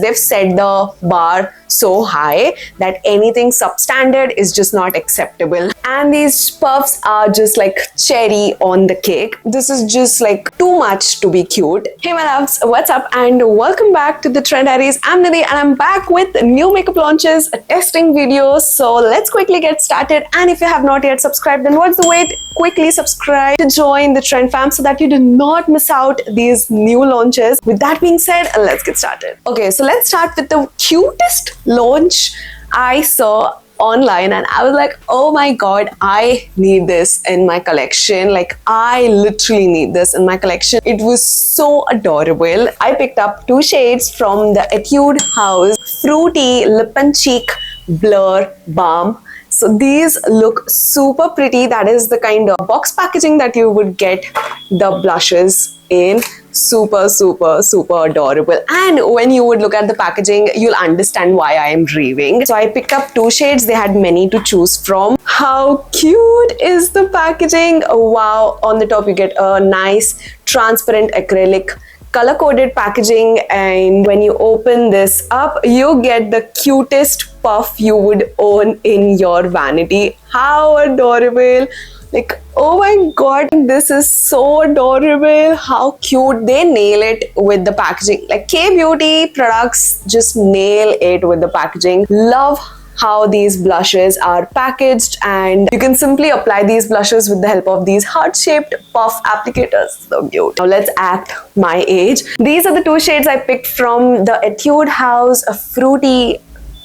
They've set the bar so high that anything substandard is just not acceptable. And these puffs are just like cherry on the cake. This is just like too much to be cute. Hey my loves, what's up and welcome back to the Trend Diaries. I'm Nidhi and I'm back with new makeup launches, a testing video. So let's quickly get started. And if you have not yet subscribed, then what's the wait? Quickly subscribe to join the Trend fam so that you do not miss out these new launches. With that being said, let's get started. Okay, so let's start with the cutest launch I saw online and I was like, oh my god, I need this in my collection. Like, I literally need this in my collection. It was so adorable. I picked up two shades from the Etude House Fruity Lip and Cheek Blur Balm. So these look super pretty. That is the kind of box packaging that you would get the blushes in. Super adorable. And when you would look at the packaging, you'll understand why I am raving. So I picked up two shades. They had many to choose from. How cute is the packaging? Wow. On the top you get a nice transparent acrylic color-coded packaging, and when you open this up, you get the cutest puff you would own in your vanity. How adorable! Like, oh my god, this is so adorable. How cute. They nail it with the packaging. Like, K-beauty products just nail it with the packaging. Love how these blushes are packaged, and you can simply apply these blushes with the help of these heart-shaped puff applicators. So cute. Now let's act my age. These are the two shades I picked from the Etude House Fruity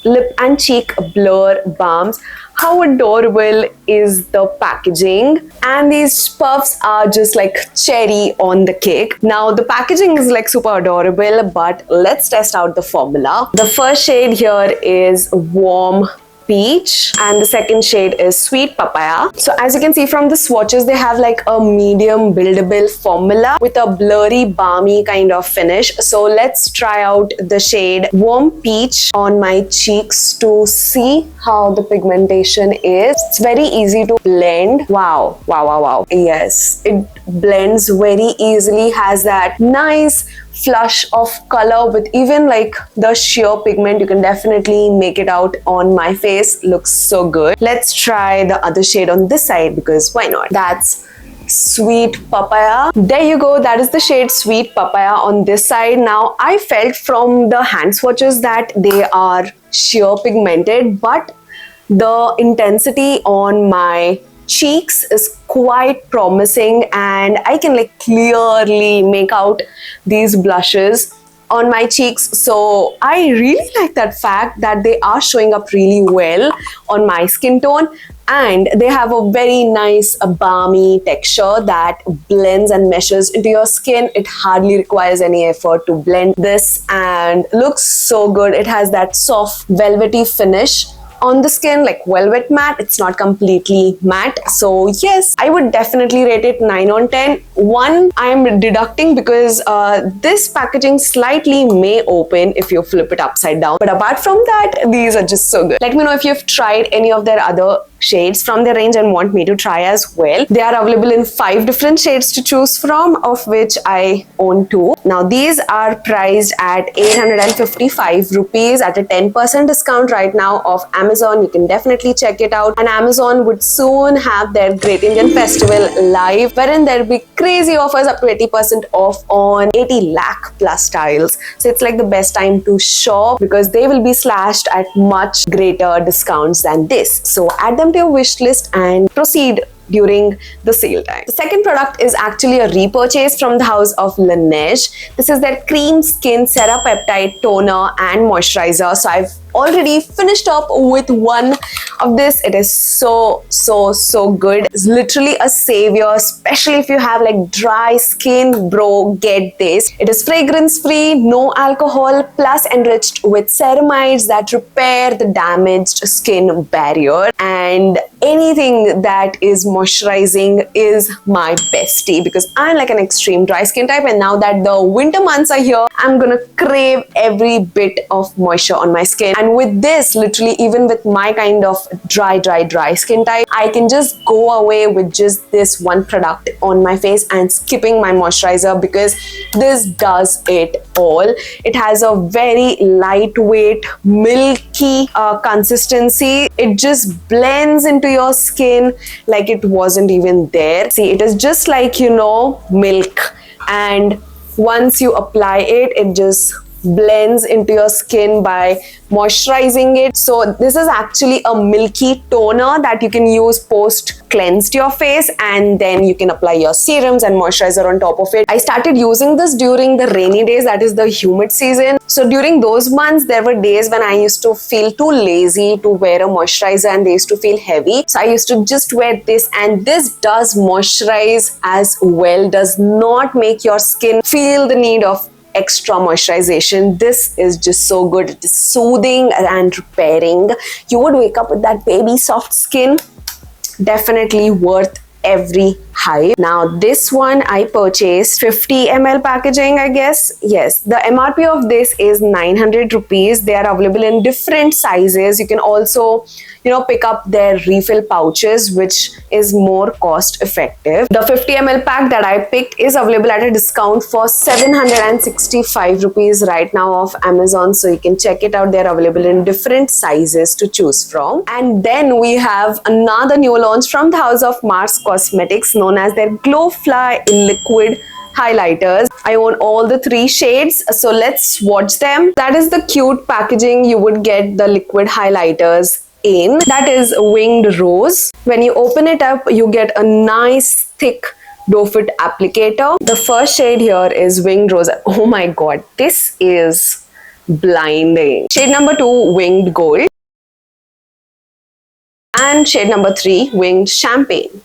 Lip and Cheek Blur Balms. How adorable is the packaging? And these puffs are just like cherry on the cake. Now the packaging is like super adorable, but let's test out the formula. The first shade here is Warm Peach and the second shade is Sweet Papaya. So as you can see from the swatches, they have like a medium buildable formula with a blurry balmy kind of finish. So let's try out the shade Warm Peach on my cheeks to see how the pigmentation is. It's very easy to blend. Wow. Yes, it blends very easily, has that nice flush of color with even like the sheer pigment. You can definitely make it out on my face. Looks so good. Let's try the other shade on this side because why not? That's Sweet Papaya. There you go. That is the shade Sweet Papaya on this side. Now I felt from the hand swatches that they are sheer pigmented, but the intensity on my cheeks is quite promising and I can like clearly make out these blushes on my cheeks. So I really like that fact that they are showing up really well on my skin tone, and they have a very nice balmy texture that blends and meshes into your skin. It hardly requires any effort to blend this and looks so good. It has that soft velvety finish on the skin, like velvet matte. It's not completely matte. So yes, I would definitely rate it 9 on 10. 1 I am deducting because this packaging slightly may open if you flip it upside down, but apart from that, these are just so good. Let me know if you've tried any of their other shades from their range and want me to try as well. They are available in 5 different shades to choose from, of which I own 2. Now these are priced at 855 rupees at a 10% discount right now of Amazon. You can definitely check it out. And Amazon would soon have their Great Indian Festival live, wherein there'll be crazy offers up to 80% off on 80 lakh plus styles. So it's like the best time to shop because they will be slashed at much greater discounts than this. So add them to your wish list and proceed during the sale time. The second product is actually a repurchase from the house of Laneige. This is their Cream Skin Serapeptide Toner and Moisturizer. So I've already finished up with one of this. It is so good. It's literally a savior, especially if you have like dry skin, bro, get this. It is fragrance free, no alcohol, plus enriched with ceramides that repair the damaged skin barrier, and anything that is moisturizing is my bestie because I'm like an extreme dry skin type, and now that the winter months are here, I'm gonna crave every bit of moisture on my skin. And And with this, literally, even with my kind of dry skin type, I can just go away with just this one product on my face and skipping my moisturizer, because this does it all. It has a very lightweight, milky consistency. It just blends into your skin like it wasn't even there. See, it is just like, you know, milk, and once you apply it, it just blends into your skin by moisturizing it. So this is actually a milky toner that you can use post cleansed your face, and then you can apply your serums and moisturizer on top of it. I started using this during the rainy days, that is the humid season. So during those months, there were days when I used to feel too lazy to wear a moisturizer and they used to feel heavy. So I used to just wear this, and this does moisturize as well, does not make your skin feel the need of extra moisturization. This is just so good. It is soothing and repairing. You would wake up with that baby soft skin. Definitely worth every hype. Now this one I purchased 50 ml packaging, I guess. Yes, the MRP of this is 900 rupees. They are available in different sizes. You can also, you know, pick up their refill pouches, which is more cost effective. The 50 ml pack that I picked is available at a discount for 765 rupees right now off Amazon, so you can check it out. They're available in different sizes to choose from. And then we have another new launch from the house of Mars Cosmetics, known as their Glow Fly Liquid highlighters. I own all the 3 shades, so let's swatch them. That is the cute packaging you would get the liquid highlighters in. That is Winged Rose. When you open it up, you get a nice thick doe foot applicator. The first shade here is Winged Rose. Oh my god, this is blinding. Shade number 2, Winged Gold. And shade number 3, Winged Champagne.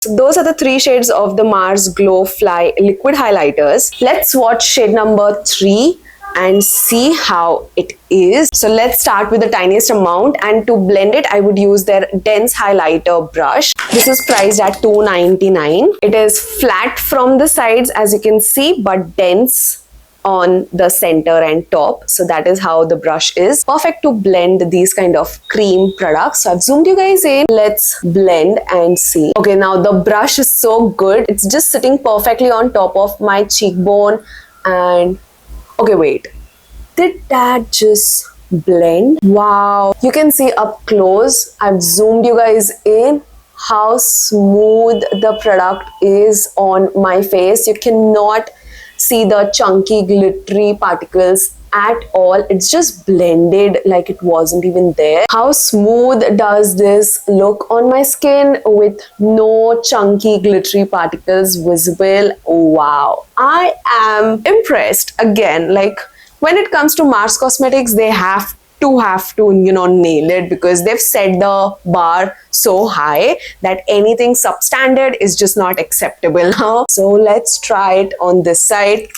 So those are the 3 shades of the Mars Glow Fly liquid highlighters. Let's swatch shade number 3 and see how it is. So let's start with the tiniest amount, and to blend it, I would use their dense highlighter brush. This is priced at $2.99. It is flat from the sides, as you can see, but dense on the center and top. So that is how the brush is. Perfect to blend these kind of cream products. So I've zoomed you guys in. Let's blend and see. Okay, now the brush is so good. It's just sitting perfectly on top of my cheekbone. And okay, wait. Did that just blend? Wow. You can see up close. I've zoomed you guys in how smooth the product is on my face. You cannot see the chunky glittery particles at all. It's just blended like it wasn't even there. How smooth does this look on my skin with no chunky glittery particles visible? Wow, I am impressed. Again, like when it comes to Mars Cosmetics, they have to you know, nail it, because they've set the bar so high that anything substandard is just not acceptable now. So let's try it on this side.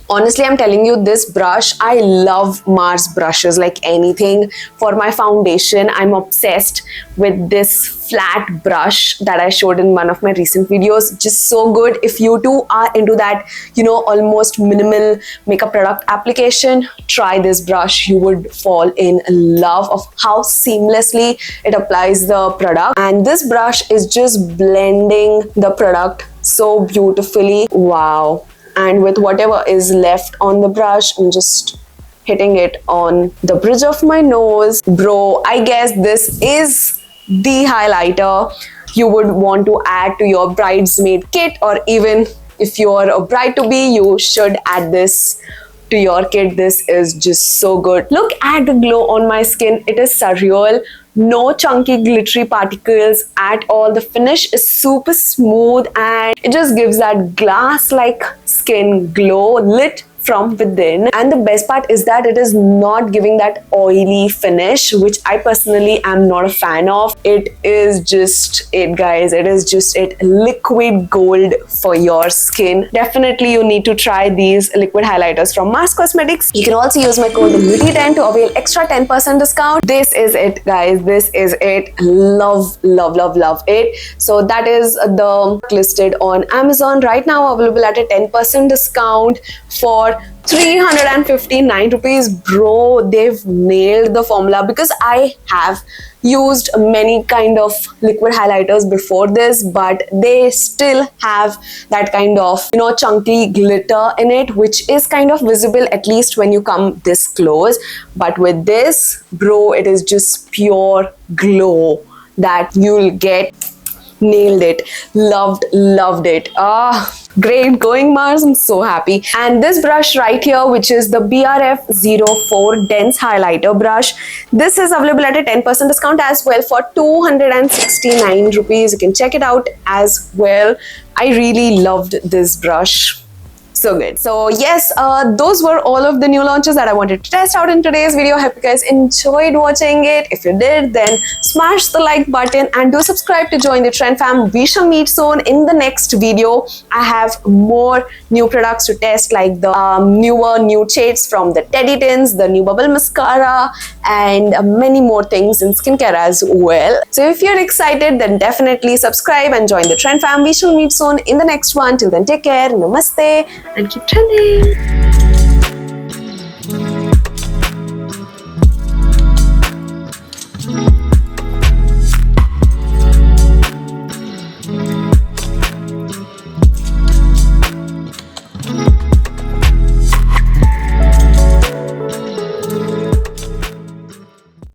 Honestly, I'm telling you, this brush, I love Mars brushes like anything. For my foundation, I'm obsessed with this flat brush that I showed in one of my recent videos. Just so good. If you too are into that, you know, almost minimal makeup product application, try this brush. You would fall in love of how seamlessly it applies the product. And this brush is just blending the product so beautifully. Wow. And with whatever is left on the brush, I'm just hitting it on the bridge of my nose. Bro, I guess this is the highlighter you would want to add to your bridesmaid kit, or even if you're a bride-to-be, you should add this to your kit. This is just so good. Look at the glow on my skin. It is surreal. No chunky glittery particles at all. The finish is super smooth and it just gives that glass-like skin glow lit from within. And the best part is that it is not giving that oily finish, which I personally am not a fan of. It is just it, guys. It is just it. Liquid gold for your skin. Definitely you need to try these liquid highlighters from Mars Cosmetics. You can also use my code MIDI10 to avail extra 10% discount. This is it, guys. This is it. Love, love, love, love it. So that is the listed on Amazon right now, available at a 10% discount for for 359 rupees. Bro, they've nailed the formula, because I have used many kind of liquid highlighters before this, but they still have that kind of, you know, chunky glitter in it, which is kind of visible at least when you come this close. But with this, bro, it is just pure glow that you'll get. Nailed it. Loved it. Great going, Mars. I'm so happy. And this brush right here, which is the BRF04 Dense Highlighter Brush, this is available at a 10% discount as well for 269 rupees. You can check it out as well. I really loved this brush. So good. So yes, those were all of the new launches that I wanted to test out in today's video. Hope you guys enjoyed watching it. If you did, then smash the like button and do subscribe to join the trend fam. We shall meet soon in the next video. I have more new products to test, like the newer nude shades from the Teddy Tins, the new bubble mascara, and many more things in skincare as well. So if you're excited, then definitely subscribe and join the trend fam. We shall meet soon in the next one. Till then, take care, namaste, and keep trending.